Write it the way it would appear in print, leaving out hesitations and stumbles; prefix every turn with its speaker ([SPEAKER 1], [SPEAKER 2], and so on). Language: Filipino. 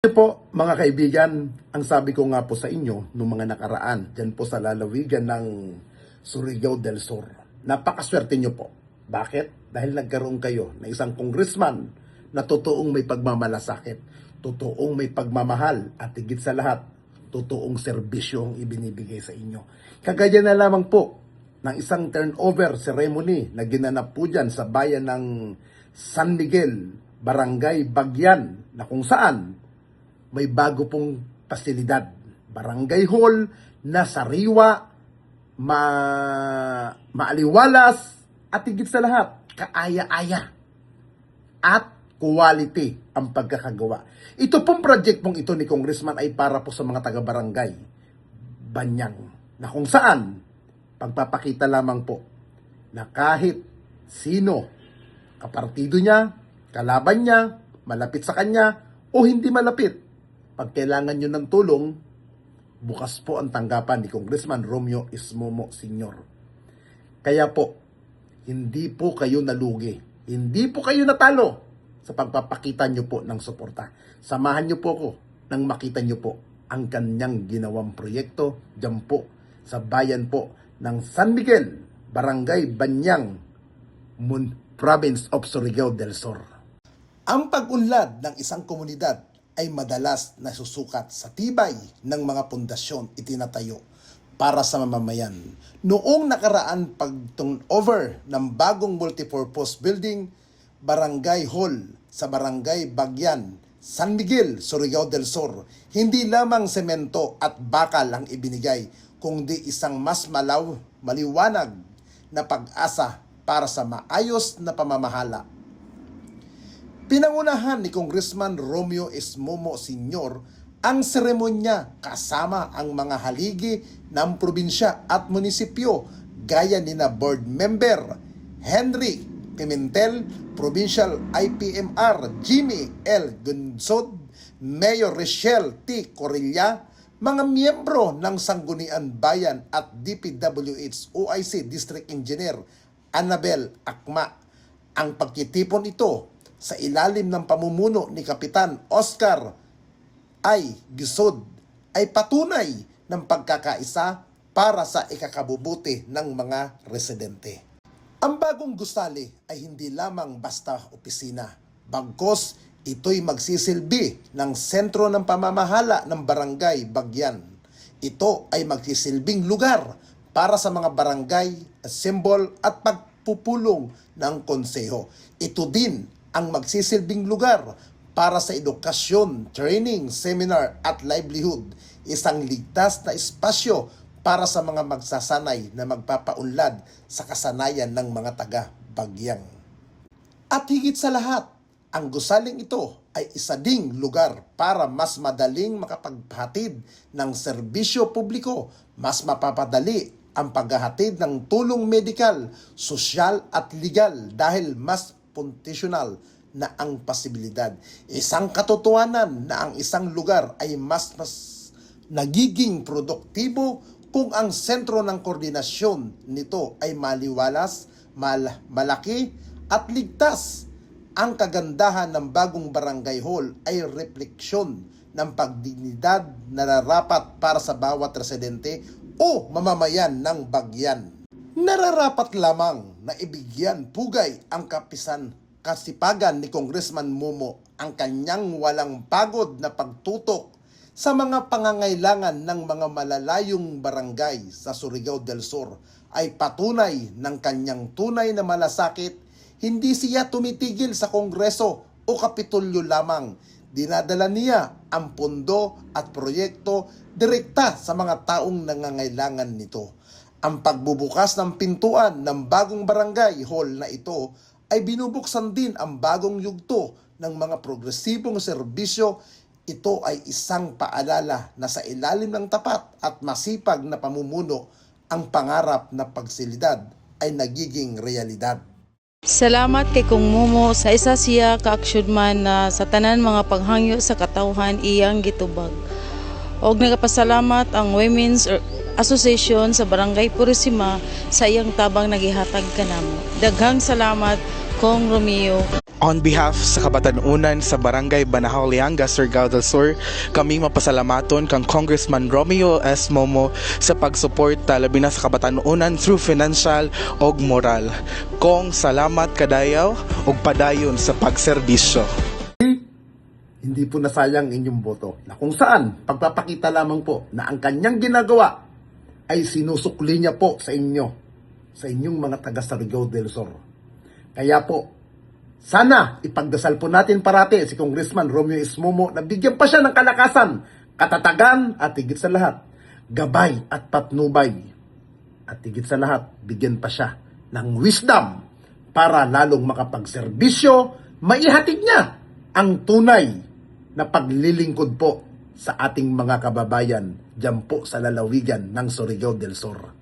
[SPEAKER 1] Ito po mga kaibigan, ang sabi ko nga po sa inyo noong mga nakaraan, dyan po sa lalawigan ng Surigao del Sur. Napakaswerte nyo po. Bakit? Dahil nagkaroon kayo ng isang congressman na totoong may pagmamalasakit, totoong may pagmamahal, at higit sa lahat, totoong serbisyo ang ibinibigay sa inyo. Kagaya na lamang po ng isang turnover ceremony na ginanap po dyan sa bayan ng San Miguel, Barangay Bagyan, na kung saan may bago pong pasilidad, barangay hall na sariwa, maaliwalas, at higit sa lahat, kaaya-aya at quality ang pagkakagawa. Ito pong project pong ito ni Congressman ay para po sa mga taga-barangay Banyang, na kung saan pagpapakita lamang po na kahit sino, kapartido niya, kalaban niya, malapit sa kanya o hindi malapit, pag kailangan nyo ng tulong, bukas po ang tanggapan ni Congressman Romeo Ismomo Sr. Kaya po, hindi po kayo nalugi. Hindi po kayo natalo sa pagpapakita nyo po ng suporta. Samahan nyo po ako nang makita nyo po ang kanyang ginawang proyekto dyan po sa bayan po ng San Miguel, Barangay Banyang, Province of Surigao del Sur. Ang pag-unlad ng isang komunidad ay madalas nasusukat sa tibay ng mga pundasyon itinatayo para sa mamamayan. Noong nakaraan pag-turnover ng bagong multipurpose building, Barangay Hall sa Barangay Bagyan, San Miguel, Surigao del Sur, hindi lamang semento at bakal ang ibinigay, kundi isang mas maliwanag na pag-asa para sa maayos na pamamahala. Pinangunahan ni Congressman Romeo Ismomo Sr. ang seremonya kasama ang mga haligi ng probinsya at munisipyo gaya ni na board member Henry Pimentel, Provincial IPMR Jimmy L. Gunsod, Mayor Richelle T. Corilla, mga miyembro ng Sangguniang Bayan at DPWH OIC District Engineer Annabel Akma. Ang pagtitipon ito sa ilalim ng pamumuno ni Kapitan Oscar I. Gisod ay patunay ng pagkakaisa para sa ikakabubuti ng mga residente. Ang bagong gusali ay hindi lamang basta opisina, bagkus ito'y magsisilbi ng sentro ng pamamahala ng Barangay Bagyan. Ito ay magsisilbing lugar para sa mga barangay, symbol at pagpupulong ng konseho. Ito din ang magsisilbing lugar para sa edukasyon, training, seminar at livelihood, isang ligtas na espasyo para sa mga magsasanay na magpapaunlad sa kasanayan ng mga taga-Bagyang. At higit sa lahat, ang gusaling ito ay isa ding lugar para mas madaling makapaghatid ng serbisyo publiko, mas mapapadali ang paghahatid ng tulong medikal, sosyal at legal dahil mas puntisyonal na ang posibilidad. Isang katotohanan na ang isang lugar ay mas nagiging produktibo kung ang sentro ng koordinasyon nito ay maliwalas, malaki at ligtas. Ang kagandahan ng bagong barangay hall ay refleksyon ng pagdignidad na nararapat para sa bawat residente o mamamayan ng Bagyan. Nararapat lamang na ibigyan pugay ang kasipagan ni Congressman Momo ang kanyang walang pagod na pagtutok sa mga pangangailangan ng mga malalayong barangay sa Surigao del Sur ay patunay ng kanyang tunay na malasakit. Hindi siya tumitigil sa Kongreso o Kapitolyo lamang. Dinadala niya ang pondo at proyekto direkta sa mga taong nangangailangan nito. Ang pagbubukas ng pintuan ng bagong barangay hall na ito ay binubuksan din ang bagong yugto ng mga progresibong serbisyo. Ito ay isang paalala na sa ilalim ng tapat at masipag na pamumuno, ang pangarap na pagsilidad ay nagiging realidad.
[SPEAKER 2] Salamat kay Kung Momo sa isa siya ka-aksyon na sa tanan mga paghangyo sa katawhan iyang gitubag. Og nagapasalamat ang Women's Association sa Barangay Purisima sa iyang tabang nagihatag kanamo. Daghang salamat Kong Romeo.
[SPEAKER 3] On behalf sa Kabatanunan sa Barangay Banahaw, Lianga, Surigao del Sur, kami mapasalamaton kang Congressman Romeo S. Momo sa pagsuporta labi na sa Kabatanunan through financial og moral. Kong salamat kadayaw og padayon sa pagserbisyo.
[SPEAKER 1] Hindi po nasayang inyong boto na kung saan pagpapakita lamang po na ang kanyang ginagawa ay sinusukli niya po sa inyo, sa inyong mga taga Surigao del Sur. Kaya po, sana ipagdasal po natin parati si Congressman Romeo S. Momo na bigyan pa siya ng kalakasan, katatagan at higit sa lahat, gabay at patnubay. At higit sa lahat, bigyan pa siya ng wisdom para lalong makapagserbisyo, maihatid niya ang tunay na paglilingkod po sa ating mga kababayan dyan po sa lalawigan ng Surigao del Sur.